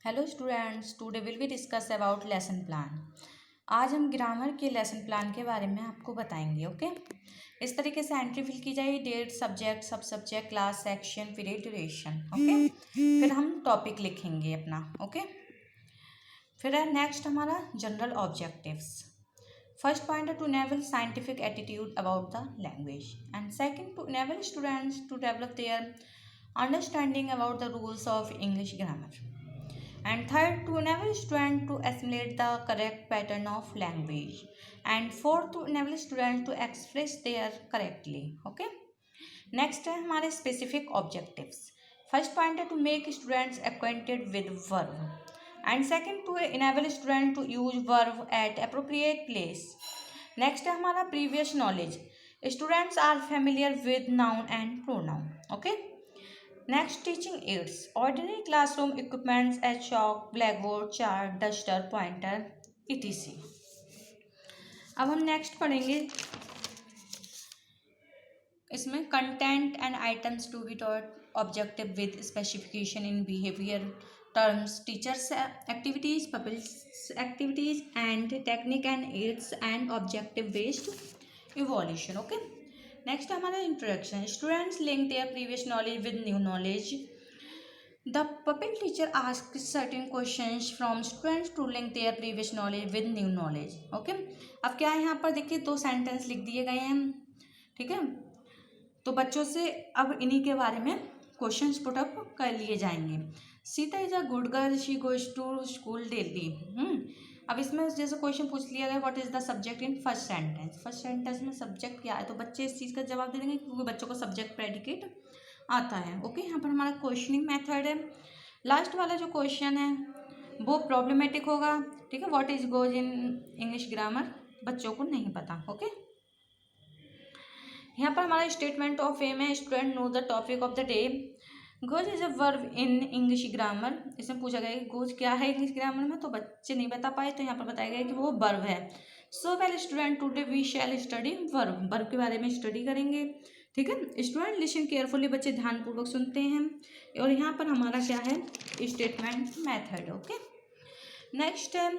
Hello students, today will be discuss about lesson plan. आज हम grammar के lesson plan के बारे में आपको बताएंगे। ओके, इस तरीके से एंट्री फिल की जाएगी, डेट, सब्जेक्ट, सब subject, class, section, period, duration. Okay, फिर हम टॉपिक लिखेंगे अपना। ओके, फिर है नेक्स्ट हमारा जनरल ऑब्जेक्टिव्स। फर्स्ट पॉइंट है to enable scientific attitude about the language, and second to enable students to develop their understanding about the rules of English grammar, and third to enable student to assimilate the correct pattern of language, and fourth to enable students to express their correctly. Okay, next है हमारे specific objectives. First point है to make students acquainted with verb, and second to enable student to use verb at appropriate place. Next है हमारा previous knowledge. Students are familiar with noun and pronoun. Okay, next, teaching aids. Ordinary classroom equipments as chalk, blackboard, chart, duster, pointer, etc. अब हम next पढ़ेंगे इसमें content and items to be taught, objective with specification in behaviour terms, teachers activities, public activities and technique and aids and objective based evaluation. Okay, next हमारा introduction. Students link their previous knowledge with new knowledge. The puppet teacher asks certain questions from students to link their previous knowledge with new knowledge. Okay, अब क्या है यहाँ पर देखिए, दो sentence लिख दिए गए हैं. ठीक है, तो बच्चों से अब इन्हीं के बारे में क्वेश्चंस पुट अप कर लिए जाएंगे. Sita is a good girl, she goes to school daily. अब इसमें जैसे क्वेश्चन पूछ लिया गया, what is the subject in first sentence. First sentence में सब्जेक्ट क्या है, तो बच्चे इस चीज़ का जवाब दे देंगे क्योंकि बच्चों को सब्जेक्ट प्रेडिकेट आता है. ओके, यहाँ पर हमारा क्वेश्चनिंग मेथड है. लास्ट वाला जो क्वेश्चन है वो प्रॉब्लमेटिक होगा. ठीक है, what is goes in English grammar बच्चों को नहीं पता. ओके, यहाँ पर हमारा स्टेटमेंट ऑफ एम है, student know the topic of the day. Goes is a verb in English grammar. इसमें पूछा गया कि गोज क्या है इंग्लिश ग्रामर में, तो बच्चे नहीं बता पाए, तो यहाँ पर बताया गया कि वो वर्ब है. So well student, today we shall study verb. Verb के बारे में स्टडी करेंगे. ठीक है, स्टूडेंट लिसन केयरफुली, बच्चे ध्यानपूर्वक सुनते हैं. और यहाँ पर हमारा क्या है, स्टेटमेंट मेथड. ओके, नेक्स्ट है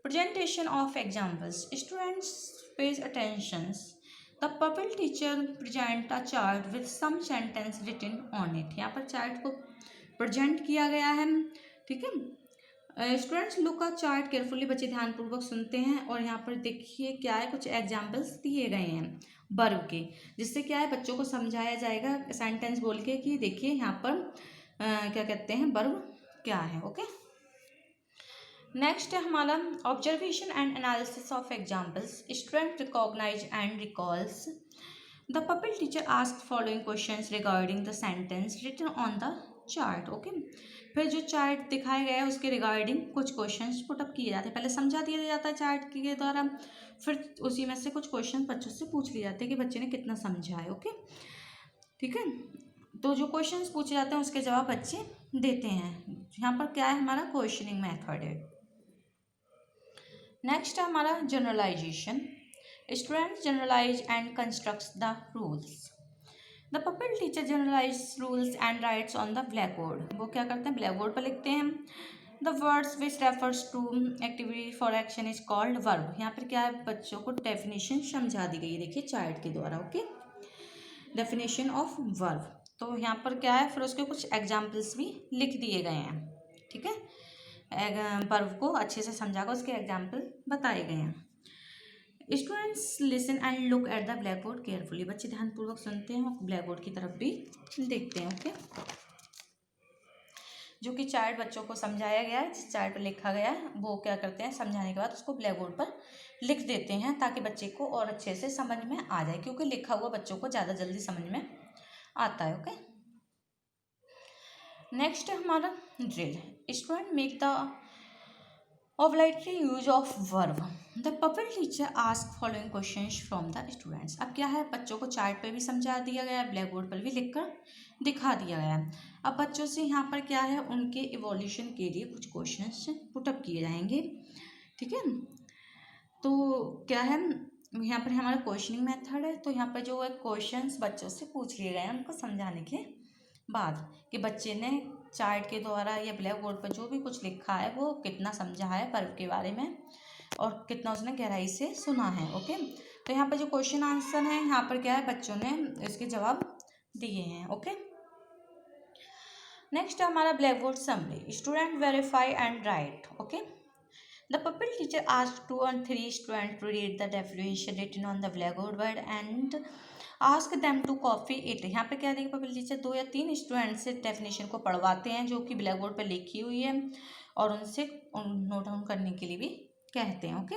presentation of examples. Students pays attention. The pupil teacher present a chart with some sentence written on it. यहाँ पर चार्ट को प्रेजेंट किया गया है. ठीक है, स्टूडेंट्स लुक अ चार्ट केयरफुली, बच्चे ध्यानपूर्वक सुनते हैं. और यहाँ पर देखिए क्या है, कुछ एग्जाम्पल्स दिए गए हैं वर्ब के, जिससे क्या है बच्चों को समझाया जाएगा सेंटेंस बोल के कि देखिए यहाँ पर क्या कहते हैं, वर्ब क्या है. ओके, नेक्स्ट है हमारा observation and analysis of examples. Student recognise and recalls. The pupil teacher ask following questions regarding the sentence written on the chart. Okay, फिर जो चार्ट दिखाया गया है उसके रिगार्डिंग कुछ क्वेश्चंस पुटअप किए जाते हैं. पहले समझा दिया जाता है चार्ट के द्वारा, फिर उसी में से कुछ क्वेश्चन बच्चों से पूछ लिए जाते हैं कि बच्चे ने कितना समझा है. ओके, ठीक है, तो जो क्वेश्चंस पूछे जाते हैं उसके जवाब बच्चे देते हैं. यहाँ पर क्या है, हमारा क्वेश्चनिंग मेथड है. नेक्स्ट है हमारा generalisation. Students generalise and constructs the rules. The pupil teacher generalise rules and writes on the black board. वो क्या करते हैं, ब्लैक बोर्ड पर लिखते हैं. The words which refers to activity for action is called verb. यहाँ पर क्या है, बच्चों को डेफिनेशन समझा दी गई है, देखिए चार्ट के द्वारा. Okay, definition of verb. तो यहाँ पर क्या है, फिर उसके कुछ एग्जाम्पल्स भी लिख दिए गए हैं. ठीक है, वर्ब को अच्छे से समझा कर उसके एग्जाम्पल बताए गए हैं. Students listen and look at the black board carefully. बच्चे ध्यानपूर्वक सुनते हैं और ब्लैक बोर्ड की तरफ भी देखते हैं. ओके, जो कि चार्ट बच्चों को समझाया गया है, जिस चार्ट पर लिखा गया है वो क्या करते हैं, समझाने के बाद उसको ब्लैक बोर्ड पर लिख देते हैं ताकि बच्चे को और अच्छे से समझ में आ जाए, क्योंकि लिखा हुआ बच्चों को ज़्यादा जल्दी समझ में आता है. ओके, नेक्स्ट है हमारा drill. Student make the obligatory use of verb. The pupil teacher ask following questions from the students. अब क्या है, बच्चों को चार्ट पे भी समझा दिया गया है, ब्लैक बोर्ड पर भी लिखकर दिखा दिया गया है. अब बच्चों से यहाँ पर क्या है, उनके इवोल्यूशन के लिए कुछ क्वेश्चंस पुटअप किए जाएंगे. ठीक है, तो क्या है, यहाँ पर हमारा क्वेश्चनिंग मेथड है. तो यहाँ पर जो है क्वेश्चंस बच्चों से पूछ लिए गए हैं उनको समझाने के बाद कि बच्चे ने चार्ट के द्वारा या ब्लैक बोर्ड पर जो भी कुछ लिखा है वो कितना समझा है पर्व के बारे में और कितना उसने गहराई से सुना है। ओके, तो यहाँ पर जो क्वेश्चन आंसर है यहाँ पर क्या है, बच्चों ने इसके जवाब दिए हैं। ओके, नेक्स्ट है हमारा black board summary, student verify and right. Okay, the pupil teacher asked 2 and 3 students to read the definition written on the blackboard board and ask them to copy it। यहाँ पे क्या देखिए, pupil teacher 2 या 3 student से definition को पढ़वाते हैं जो कि ब्लैक बोर्ड पर लिखी हुई है और उनसे नोट डाउन करने के लिए भी कहते हैं। Okay,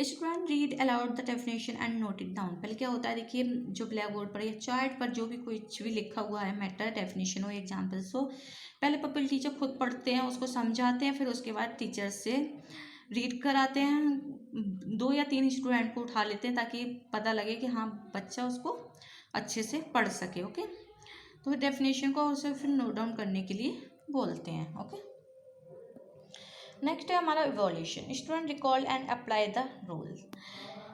student read aloud the definition and note it down. पहले क्या होता है, देखिए जो ब्लैक बोर्ड पर या चार्ट पर जो भी कुछ भी लिखा हुआ है, मैटर, डेफिनेशन हो, एग्जाम्पल्स हो, पहले पपिल टीचर खुद पढ़ते हैं, उसको समझाते हैं, फिर उसके बाद टीचर से रीड कराते हैं। 2 या 3 स्टूडेंट को उठा लेते हैं ताकि पता लगे कि हाँ बच्चा उसको अच्छे से पढ़ सके। ओके, तो डेफिनेशन को उसे फिर नोट डाउन करने के लिए बोलते हैं। ओके, नेक्स्ट है हमारा evolution, student recall and apply the rule.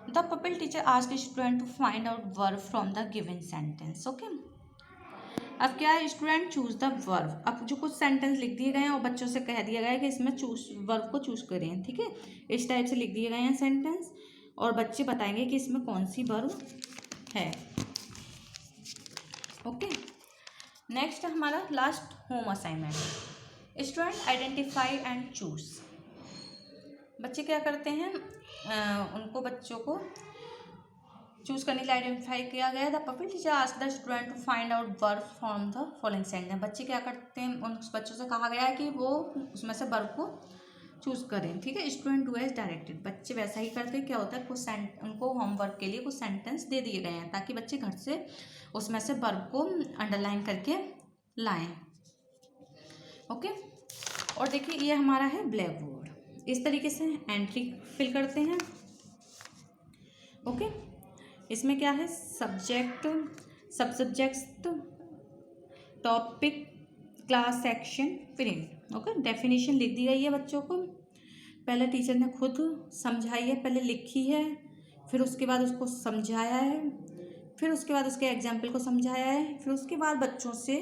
The pupil teacher ask student to find out verb from the given sentence. Okay, अब क्या है, स्टूडेंट चूज द वर्ब। अब जो कुछ सेंटेंस लिख दिए गए हैं और बच्चों से कह दिया गया है कि इसमें चूज वर्ब को चूज करें। ठीक है, इस टाइप से लिख दिए गए हैं सेंटेंस और बच्चे बताएंगे कि इसमें कौन सी वर्ब है। ओके, नेक्स्ट हमारा last home assignment, student identify and choose. बच्चे क्या करते हैं, उनको बच्चों को चूज करने के लिए आइडेंटिफाई किया गया है। The pupil teacher asked the student to find out verb from the following sentence. बच्चे क्या करते हैं, उन बच्चों से कहा गया है कि वो उसमें से वर्ब को चूज करें। ठीक है, स्टूडेंट डू एज डायरेक्टेड। बच्चे वैसा ही करते हैं। क्या होता है, कुछ उनको होमवर्क के लिए कुछ सेंटेंस दे दिए गए हैं ताकि बच्चे घर से उसमें से वर्ब को अंडरलाइन करके लाएं। ओके, और देखिए ये हमारा है ब्लैक बोर्ड। इस तरीके से एंट्री फिल करते हैं। ओके, इसमें क्या है, सब्जेक्ट, सब subject, topic, class, section, print. Okay, definition लिख दी गई है बच्चों को। पहले टीचर ने खुद समझाई है, पहले लिखी है, फिर उसके बाद उसको समझाया है, फिर उसके बाद उसके एग्जाम्पल को समझाया है, फिर उसके बाद बच्चों से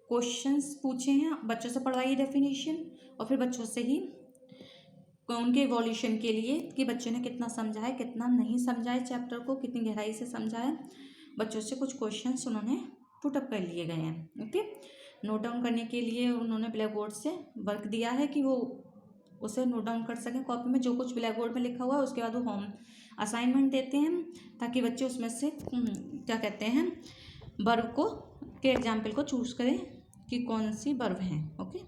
क्वेश्चंस पूछे हैं, बच्चों से पढ़वाई डेफिनेशन और फिर बच्चों से ही उनके इवोल्यूशन के लिए कि बच्चों ने कितना समझा है, कितना नहीं समझा है, चैप्टर को कितनी गहराई से समझा है, बच्चों से कुछ क्वेश्चंस उन्होंने पुटअप कर लिए गए हैं। ओके, नोट डाउन करने के लिए उन्होंने ब्लैक बोर्ड से वर्क दिया है कि वो उसे नोट डाउन कर सकें कॉपी में, जो कुछ ब्लैक बोर्ड में लिखा हुआ है। उसके बाद वो होम असाइनमेंट देते हैं ताकि बच्चे उसमें से क्या कहते हैं, वर्ब को के एग्जाम्पल को चूज़ करें कि कौन सी वर्ब है। ओके।